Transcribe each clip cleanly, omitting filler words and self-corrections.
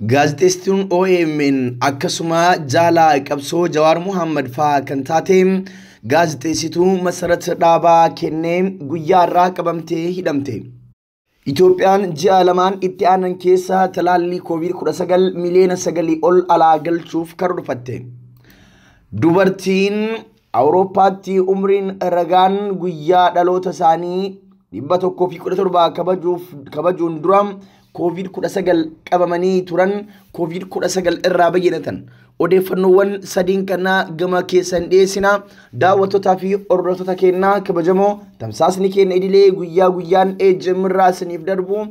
Gaazexeessituun OMN akkasuma jaalaa qabsoo Jawaar Mohaammed fa'aa kan taate gaazexeessituu Masarat Dhaabaa kennee guyyaa irraa qabamtee hidhamte. Itoophiyaan ji'a lamaan itti aanan keessa talaallii COVID-19 miliyoona 9 ol alaa galchuuf karoorfatte. Dubartiin Awurooppaatti umriin ragaan guyyaa dhaloota isaanii 117 kabajuun dura COVID-19 qabamanii turan COVID-19 irraa bayyinatan odeeffannoowwan sadiin kana gama keessan dhiyeessina. Daawwattoota fi hordoftoota keenyaa kabajamoo tamsaasni keenya idilee guyyaa guyyaan eejjamirraa isiniif darbu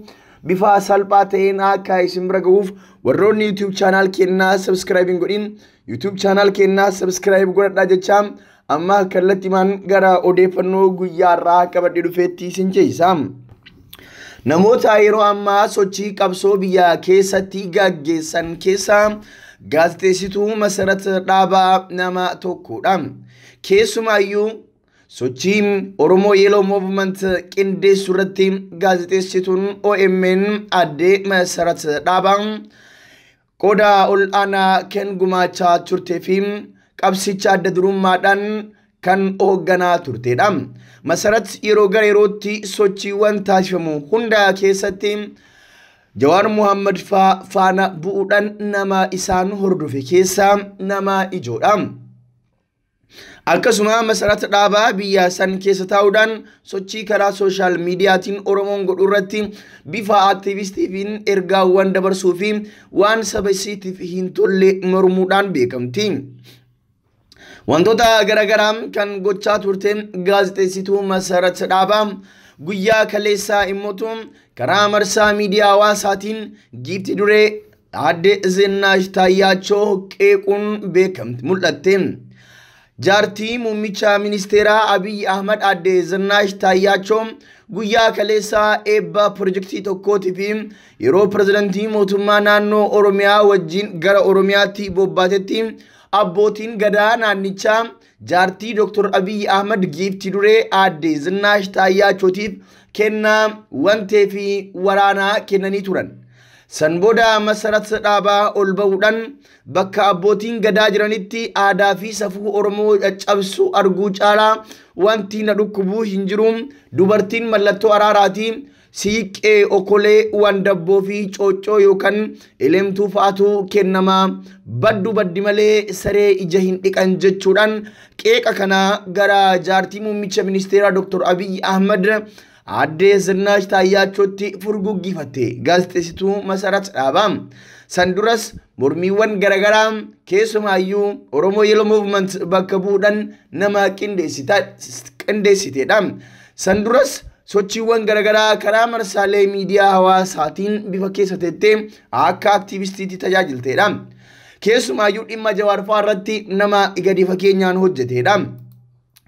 bifa salphaa ta'een akka isin bira gahuuf warroonni YouTube channel keenyaa subscribe godhin YouTube channel keenyaa subscribe godhadhaa jechaa amma kallattiimaan gara odeeffannoo guyyaa irraa qabadhee dhufeetti isin ceesisa. Namoota yeroo ammaa sochii qabsoo biyya keessatti gaggeessan keessa gaazexeessituu Masarat Dhaabaa nama tokkodha. Keessumaayyuu sochiin Oromoo Yellow Movement qindeessuu irratti gaazexeessituun OMN aadde Masarat Dhaabaa qooda ol'aanaa kan gumaachaa turtee fi qabsicha adda durummaadhaan kan hoogganaa turtedha. Masarat yeroo gara yerootti sochiiwwan taasifamu hunda keessatti Jawaar Mohaammed faana bu'uudhaan nama isaan hordofe keessaa nama ijoodha. Akkasuma Masarat Dhaabaa biyya san keessa taa'uudhaan sochii karaa sooshaal miidiyaatiin Oromoon godhu irratti bifa aktiivistiitiin ergaawwan dabarsuu fi waan saba isiitiif hin tolle mormuudhaan beekamti. Wantoota garagaraa kan gochaa turte gaazexeessituu Masarat Dhaabaa guyyaa kaleessaa immoo karaa marsaa miidiyaa hawaasaatiin giifti duree aadde Zinaash Taayyaachoo qeequun beekamti mul'atte. Jaartii muummicha ministeeraa Abiy Ahmed aadde Zinaash Taayyaachoo guyyaa kaleessaa eebba pirojektii tokkootiif yeroo pirezidantii mootummaa naannoo Oromiyaa wajjin gara Oromiyaatti bobbaatetti abbootiin gadaa naannichaa jaartii Dr. Abiy Ahmed giifti duree aadde Zinaash Taayyaachotiif kennaa wantee fi waraanaa kennanii turan. San booda Masarat Dhaabaa ol ba'uudhaan bakka abbootiin gadaa jiranitti aadaa fi safuu Oromoo caccabsu arguu caalaa wanti na dhukkubuu hin jiru. Dubartiin mallattoo araaraatii siiqqee okolee wandabboo fi cooccoo yookaan elemtuu fa'aatu kennamaa baddu baddi malee saree ija hin dhiqan jechuudhaan qeeqa kana gara jaartii muummicha ministeeraa Dr. Abiy Ahmed aadde Zinaash Taayyaachotti furguggifatte gaazexeessituu Masarat Dhaabaa. San duras mormiiwwan garagaraa keessumaayyuu Oromoo Yellow Movement bakka bu'uudhaan nama qindeessitedha. San duras sochiiwwan garagaraa karaa marsaalee miidiyaa hawaasaatiin bifa keessa teettee akka aktiivistiitti tajaajiltedha. Keessumaayyuu dhimma Jawaar fa'aa irratti nama gadi fageenyaan hojjetedha.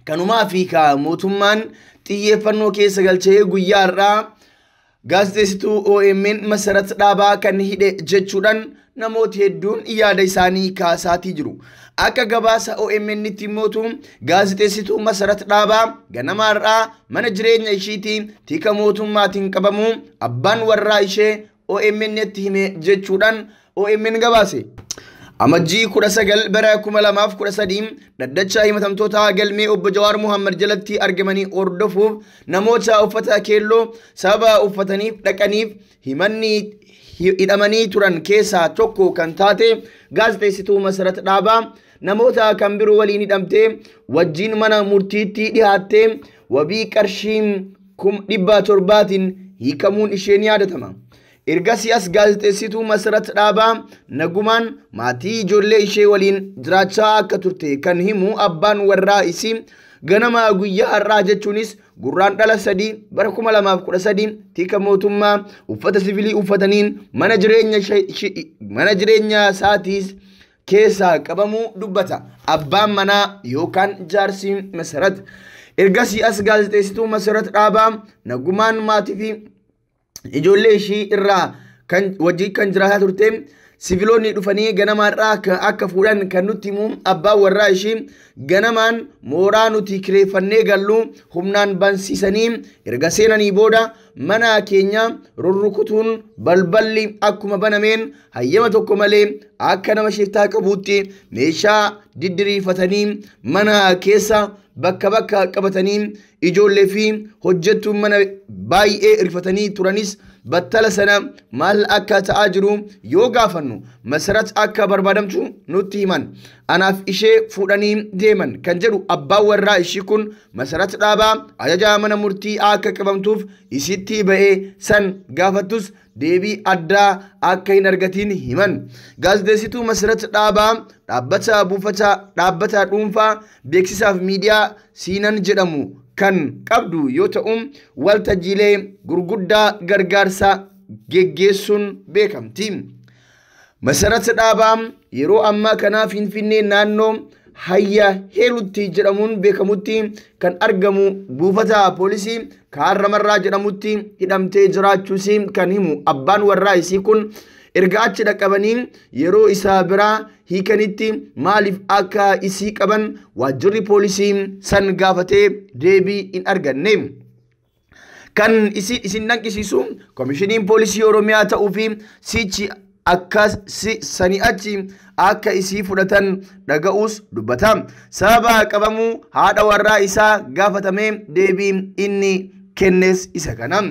Kanumaa fi mootummaan xiyyeeffannoo keessa galchee guyyaa irraa gaazexeessituu OMN Masarat Dhaabaa kan hidhe jechuudhaan namooti hedduun yaada isaanii kaasaatii jiru. Akka gabaasa OMN itti mootu gaazexeessituu Masarat Dhaabaa ganama irraa mana jireenya ishiitii tika mootummaatiin qabamu abbaan warraa ishee OMN itti hime jechuudhaan OMN gabaase. Amajjii 19 bara 2013 dhaddacha himatamtoota galmee obbo Jawaar Mohaammed jalatti argamanii hordofuuf namoota uffata keelloo sababa uffataniif dhaqaniif hidhamanii turan keessaa tokko kan taate gaazexeessituu Masarat Dhaabaa namoota kan biroo waliin hidhamtee wajjin mana murtiitti dhiyaattee wabii qarshii 700,000tiin hiikamuun ishee ni yaadatama. Ergasiyaas gaazexeessituu Masarat Dhaabaa nagumaan maatii ijoollee ishee waliin jiraachaa akka turte kan himu abbaan warraa isii ganama guyyaa har'aa jechuunis gurraandhala 3 bara 2013 tika mootummaa uffata siviilii uffataniin mana jireenya isaatiis keessaa qabamuu dubbata abbaan manaa yookaan jaarsi Masarat. Ergasiyaas gaazexeessituu Masarat Dhaabaa nagumaan maatii fi ijoollee ishii irraa wajjin kan jiraataa turte siviloonni dhufanii ganamarraa akka fuudhan kan nutti himu abbaan warraa ishii ganamaan mooraa nuti kireeffannee gallu humnaan bansiisanii erga seenanii booda mana keenya rurrukutuun balballi akkuma banameen hayyama tokko malee akka nama shiftaa qabuutti meeshaa diddiriifatanii mana keessa bakka bakka qabatanii ijoollee fi hojjettuun mana baay'ee rifatanii turanis battala sana maal akka ta'aa jiru yoo gaafannu masarat akka barbaadamtu nutti himan anaaf ishee fuudhanii deeman kan jedhu abbaan warraa ishii kun masarat dhaabaa ajajaa mana murtii akka qabamtuuf isitti ba'ee san gaafattus deebii addaa akka hin argatiin himan. Gaazexeessituu masarat dhaabaa dhaabbata dhuunfaa beeksisaaf miidiyaa siinan jedhamu kan qabdu yoo ta'u waltajjiilee gurguddaa gargaarsa geggeessuun beekamti. Masarat dhaabaa yeroo ammaa kana Finfinnee naannoo hayya heelutti jedhamuun beekamutti kan argamu buufata poolisii kaarramarraa jedhamutti hidhamtee jiraachuus kan himu abbaan warraa isii kun erga achi dhaqabanii yeroo isaa biraa hiikanitti maaliif akka isii qaban waajjirri poolisii san gaafatee deebii hin arganne. Kan isin danqisiisu komishiniin poolisii Oromiyaa ta'uu fi sichi sanii achi akka isii fudhatan dhaga'uus dubbata. Sababa qabamuu haadha warraa isaa gaafatamee deebii inni kennes isa kana.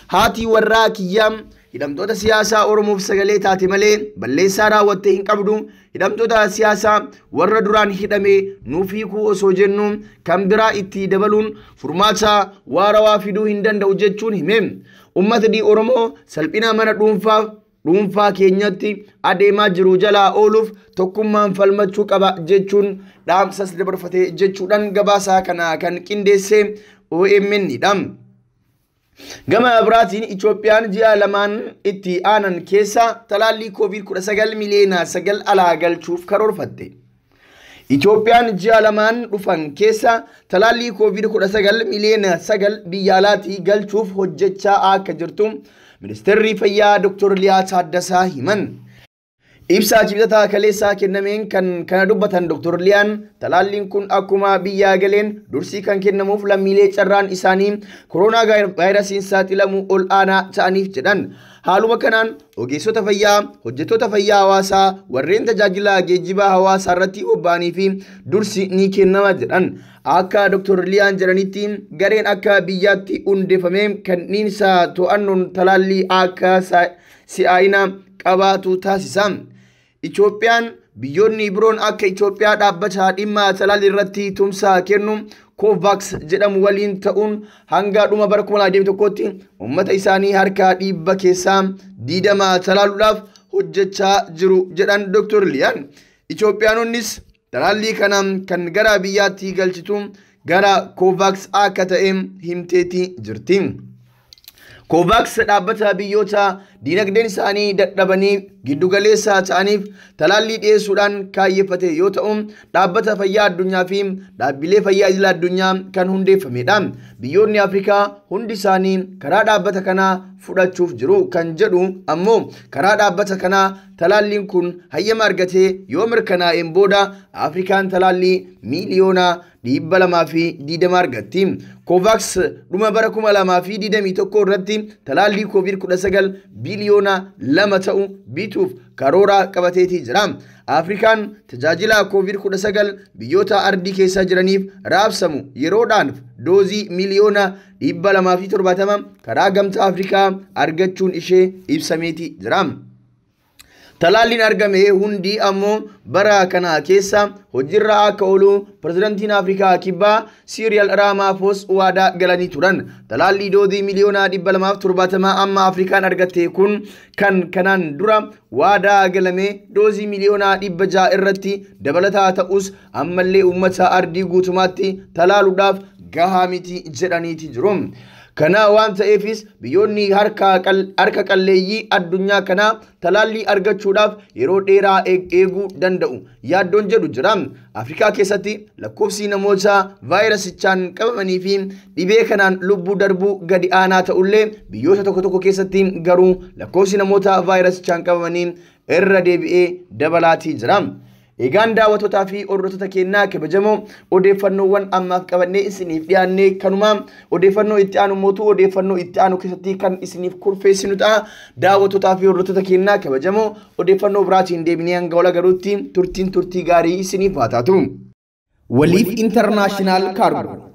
Haati warraa kiyyaa hidhamtoota siyaasaa Oromoof sagalee taate malee balleessaa raawwattee hin qabdu. Hidhamtoota siyaasaa warra duraan hidhame nuuf hiikuu osoo jennu kan biraa itti dabaluun furmaata waarawaa fiduu hin danda'u jechuun hime. Uummatni Oromoo salphina mana dhuunfaa keenyatti adeemaa jiru jalaa ooluuf tokkummaan falmachuu qaba jechuun dhaamsas dabarfatee jechuudhaan gabaasaa kana kan qindeesse OMN dha. Gama biraatiin Itoophiyaan ji'a lamaan itti aanan keessa talaallii COVID-19 miliyoona 9 alaa galchuuf karoorfatte. Itoophiyaan ji'a lamaan dhufan keessa talaallii COVID-19 miliyoona 9 biyya alaatii galchuuf hojjechaa akka jirtu Ministeerri Fayyaa Dr. Liyaa Taaddasaa himan. Ibsaa kibxataa kaleessaa kennameen kan kana dubbatan Dr. Liyaan talaalliin kun akkuma biyyaa galeen dursii kan kennamuuf lammiilee carraan isaanii koronaa vaayirasiin saaxilamuu ol aanaa ta'aniif jedhan. Haaluma kanaan ogeessota fayyaa, hojjettoota fayyaa hawaasaa warreen tajaajila geejjibaa hawaasaa irratti bobba'anii fi dursi ni kennama jedhan. Akka Dr. Liyaan jedhanitti gareen akka biyyaatti hundeeffame kanniinsa to'annoon talaallii akka si'aayina qabaatu taasisa. Itoophiyaan biyyoonni biroon akka Itoophiyaa dhaabbata dhimma talaallii irratti tumsa kennu COVAX jedhamu waliin ta'uun hanga dhuma bara 2021tti uummata isaanii harka dhibba keessaa 20 talaaluudhaaf hojjechaa jiru jedhan Dr. Liyaan. Itoophiyaanonnis talaallii kana kan gara biyyaatti galchitu gara COVAX akka ta'e himteeti jirti. COVAX dhaabbata biyyoota dinagdeen isaanii dadhabanii giddugaleessa ta'aniif talaallii dhiyeessuudhaan kaayyeffate yoo ta'u dhaabbata fayyaa addunyaa fi dhaabbilee fayyaa idil addunyaa kan hundeeffamedha. Biyyoonni Afrikaa hundi isaanii karaa dhaabbata kanaa fudhachuuf jiru kan jedhu ammoo karaa dhaabbata kanaa talaalliin kun hayyama argatee yoo mirkanaa'een booda Afrikaan talaallii miliyoona 220 argatti. COVAX dhuma bara 2021 irratti talaallii COVID-19 biliyoona 2 ta'u bituuf karoora qabateetii jira. Afrikaan tajaajila COVID-19 biyyoota ardii keessa jiraniif raabsamu yeroodhaan doozii miliyoona 270 karaa gamtaa Afrikaa argachuun ishee ibsameetii jira. Talaalliin argame hundi ammoo bara kana keessa hojiirra akka oolu pirezidaantiin Afrikaa kibbaa Cyril Ramaphosa waadaa galanii turan. Talaallii doozii miliyoona 270 amma Afrikaan argatte kun kan kanaan dura waadaa galame doozii miliyoona 600 irratti dabalataa ta'us ammallee uummata ardii guutumaatti talaaluudhaaf gahaa miti jedhaniiti jiru. Kana waan ta'eefis biyyoonni harka qalleeyyii addunyaa kanaa talaallii argachuudhaaf yeroo dheeraa eeguu danda'u yaaddoon jedhu jira. Afrikaa keessatti lakkoofsi namoota vaayirasichaan qabamanii fi dhibee kanaan lubbuu darbuu gadi aanaa ta'ullee biyyoota tokko tokko keessatti garuu lakkoofsi namoota vaayirasichaan qabamanii irra deebi'ee dabalaatii jira. Egaan daawwattoota fi hordoftoota keenyaa kabajamoo odeeffannoowwan ammaaf qabannee isiniif dhiyaannee kanuma odeeffannoo itti aanu mootuu odeeffannoo itti aanu keessatti kan isiniif kurfeessinu ta'a. Daawwattoota fi hordoftoota keenyaa kabajamoo odeeffannoo biraatiin deebinee hanga wal garuutti turtii gaarii isiniif haa taatu. Waliif International Cargo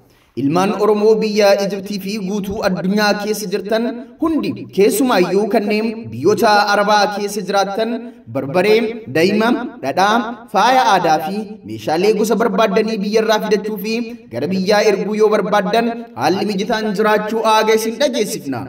ilmaan Oromoo biyya Ijiptii fi guutuu addunyaa keessa jirtan hundi keessumaayyuu kanneen biyyoota Arabaa keessa jiraattan barbaree, daa'ima, dhadhaa, faaya aadaa fi meeshaalee gosa barbaadanii biyyarraa fidachuu fi gara biyyaa erguu yoo barbaaddan haalli mijataan jiraachuu aaga isin dhageessifna.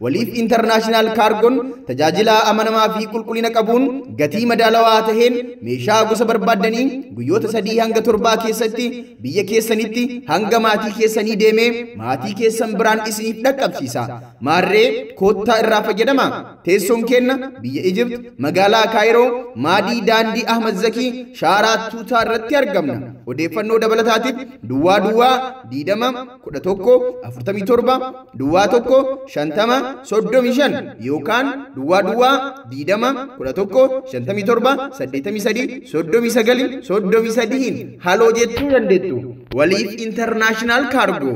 Waliif International Cargoon tajaajila amanamaa fi qulqullina qabuun gatii madaalawaa taheen meeshaa gosa barbaadanii guyyoota 3 hanga 7 keessatti biyya keessanitti hanga maatii keessanii deemee maatii keessan biraan isiniif dhaqqabsiisa. Maarree koottaa irraa fayyadama. Teessoon keenya biyya Ijipt magaalaa Kaayiroo maadii daandii Ahmad Zakii shaaraa tuutaa irratti argamna. Odeeffannoo dabalataatiif duwwaa 20 11 47 duwwaa 1 50 35 yookaan duwwaa 20 11 57 83 39 33 haaloo jechuu dandeettu. Waliif International Cargo.